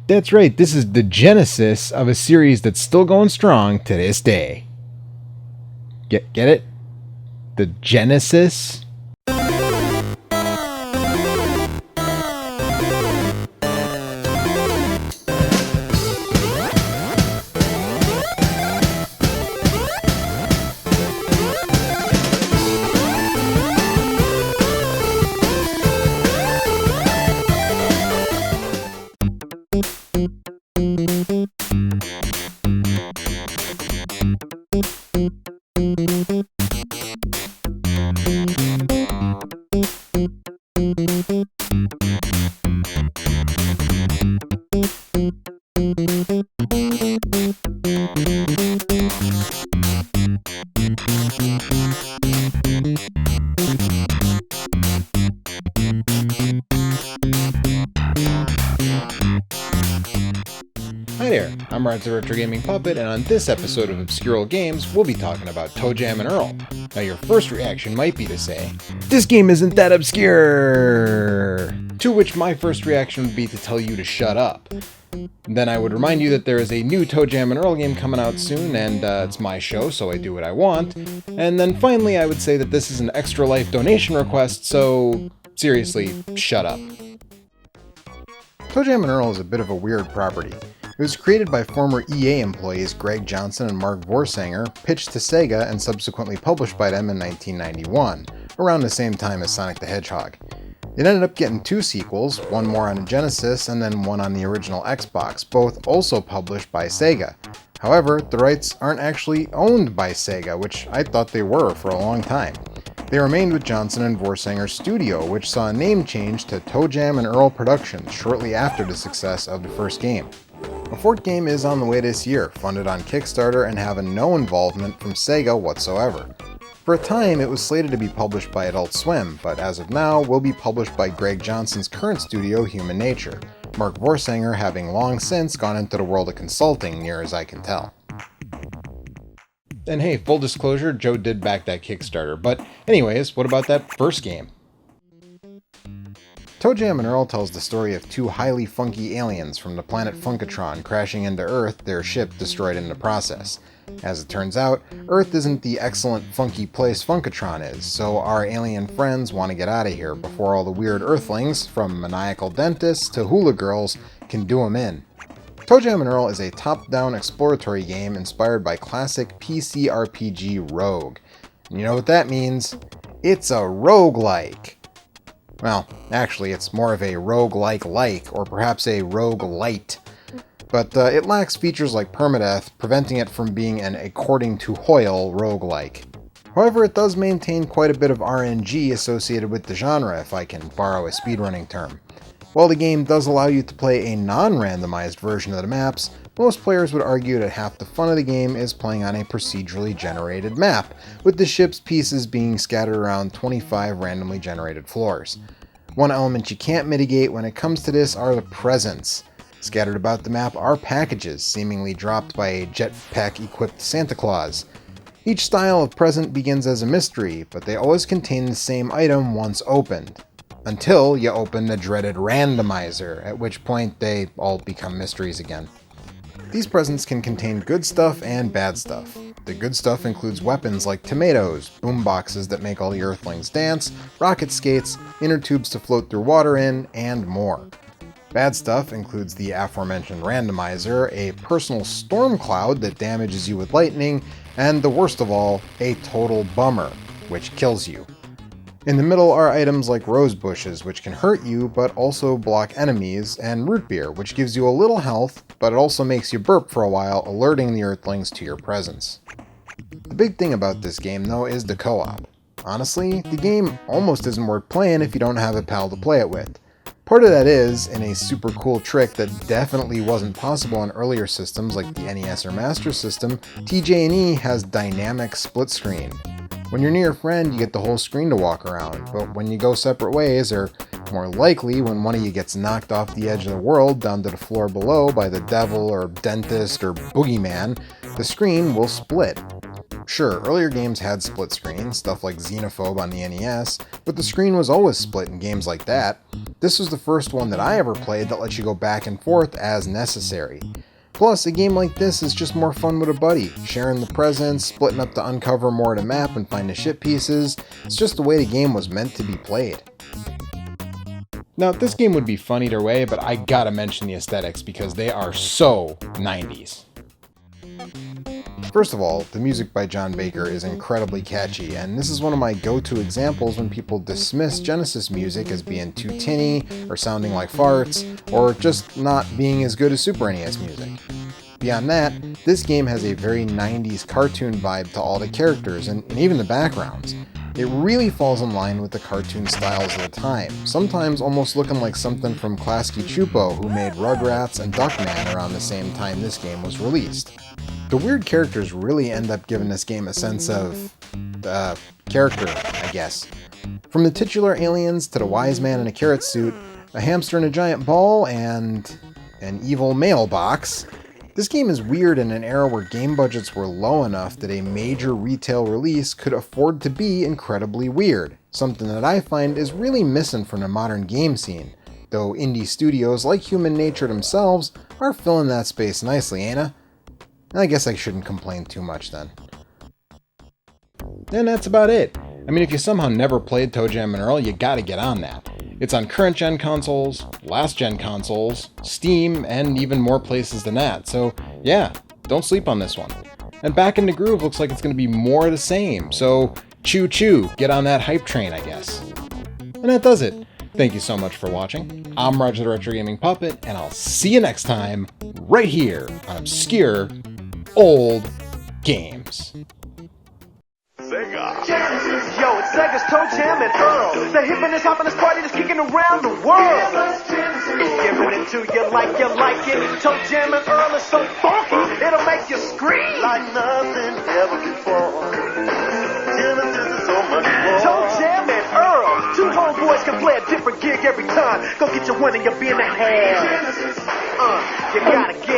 That's right, this is the genesis of a series that's still going strong to this day. Get it? The genesis? Hi there, I'm Rod the Retro Gaming Puppet, and on this episode of Obscure Games, we'll be talking about ToeJam and Earl. Now your first reaction might be to say, this game isn't that obscure! To which my first reaction would be to tell you to shut up. Then I would remind you that there is a new ToeJam and Earl game coming out soon, and it's my show, so I do what I want. And then finally I would say that this is an Extra Life donation request, so seriously, shut up. ToeJam and Earl is a bit of a weird property. It was created by former EA employees Greg Johnson and Mark Vorsanger, pitched to Sega, and subsequently published by them in 1991, around the same time as Sonic the Hedgehog. It ended up getting two sequels, one more on a Genesis and then one on the original Xbox, both also published by Sega. However, the rights aren't actually owned by Sega, which I thought they were for a long time. They remained with Johnson and Vorsanger's studio, which saw a name change to ToeJam and Earl Productions shortly after the success of the first game. A fourth game is on the way this year, funded on Kickstarter and having no involvement from Sega whatsoever. For a time, it was slated to be published by Adult Swim, but as of now, will be published by Greg Johnson's current studio, Human Nature, Mark Vorsanger having long since gone into the world of consulting, near as I can tell. And hey, full disclosure, Joe did back that Kickstarter, but anyways, what about that first game? ToeJam and Earl tells the story of two highly funky aliens from the planet Funkatron crashing into Earth, their ship destroyed in the process. As it turns out, Earth isn't the excellent funky place Funkatron is, so our alien friends want to get out of here before all the weird Earthlings, from maniacal dentists to hula girls, can do 'em in. ToeJam and Earl is a top-down exploratory game inspired by classic PC RPG Rogue. And you know what that means? It's a roguelike! Well, actually, it's more of a roguelike-like, or perhaps a roguelite. But it lacks features like permadeath, preventing it from being an according to Hoyle roguelike. However, it does maintain quite a bit of RNG associated with the genre, if I can borrow a speedrunning term. While the game does allow you to play a non-randomized version of the maps, most players would argue that half the fun of the game is playing on a procedurally generated map, with the ship's pieces being scattered around 25 randomly generated floors. One element you can't mitigate when it comes to this are the presents. Scattered about the map are packages, seemingly dropped by a jetpack-equipped Santa Claus. Each style of present begins as a mystery, but they always contain the same item once opened. Until you open the dreaded randomizer, at which point they all become mysteries again. These presents can contain good stuff and bad stuff. The good stuff includes weapons like tomatoes, boomboxes that make all the Earthlings dance, rocket skates, inner tubes to float through water in, and more. Bad stuff includes the aforementioned randomizer, a personal storm cloud that damages you with lightning, and the worst of all, a total bummer, which kills you. In the middle are items like rose bushes, which can hurt you but also block enemies, and root beer, which gives you a little health, but it also makes you burp for a while, alerting the Earthlings to your presence. The big thing about this game, though, is the co-op. Honestly, the game almost isn't worth playing if you don't have a pal to play it with. Part of that is, in a super cool trick that definitely wasn't possible on earlier systems like the NES or Master System, tj&e has dynamic split screen. When you're near a friend, you get the whole screen to walk around, but when you go separate ways, or more likely when one of you gets knocked off the edge of the world down to the floor below by the devil or dentist or boogeyman, the screen will split. Sure, earlier games had split screens, stuff like Xenophobe on the NES, but the screen was always split in games like that. This was the first one that I ever played that lets you go back and forth as necessary. Plus, a game like this is just more fun with a buddy, sharing the presents, splitting up to uncover more of the map and find the ship pieces. It's just the way the game was meant to be played. Now, this game would be fun either way, but I gotta mention the aesthetics because they are so 90s. First of all, the music by John Baker is incredibly catchy, and this is one of my go-to examples when people dismiss Genesis music as being too tinny, or sounding like farts, or just not being as good as Super NES music. Beyond that, this game has a very 90s cartoon vibe to all the characters, and even the backgrounds. It really falls in line with the cartoon styles of the time, sometimes almost looking like something from Klasky Csupo, who made Rugrats and Duckman around the same time this game was released. The weird characters really end up giving this game a sense of character, I guess. From the titular aliens to the wise man in a carrot suit, a hamster in a giant ball, and an evil mailbox, this game is weird in an era where game budgets were low enough that a major retail release could afford to be incredibly weird, something that I find is really missing from the modern game scene, though indie studios like Human Nature themselves are filling that space nicely, ain't I? I guess I shouldn't complain too much then. And that's about it. I mean, if you somehow never played ToeJam Earl, you gotta get on that. It's on current-gen consoles, last-gen consoles, Steam, and even more places than that, so yeah, don't sleep on this one. And Back in the Groove looks like it's gonna be more of the same, so choo-choo, get on that hype train, I guess. And that does it. Thank you so much for watching. I'm Roger the Retro Gaming Puppet, and I'll see you next time, right here on Obscure Old Games. Sega. Genesis. Yo, it's Sega's ToeJam Earl. The hippiness, hoppiness party that's kicking around the world. Giving it to you like it. ToeJam Earl is so funky, it'll make you scream like nothing ever before. Genesis is so much more. ToeJam Earl. Two homeboys can play a different gig every time. Go get your one and you'll be in the hand. You gotta get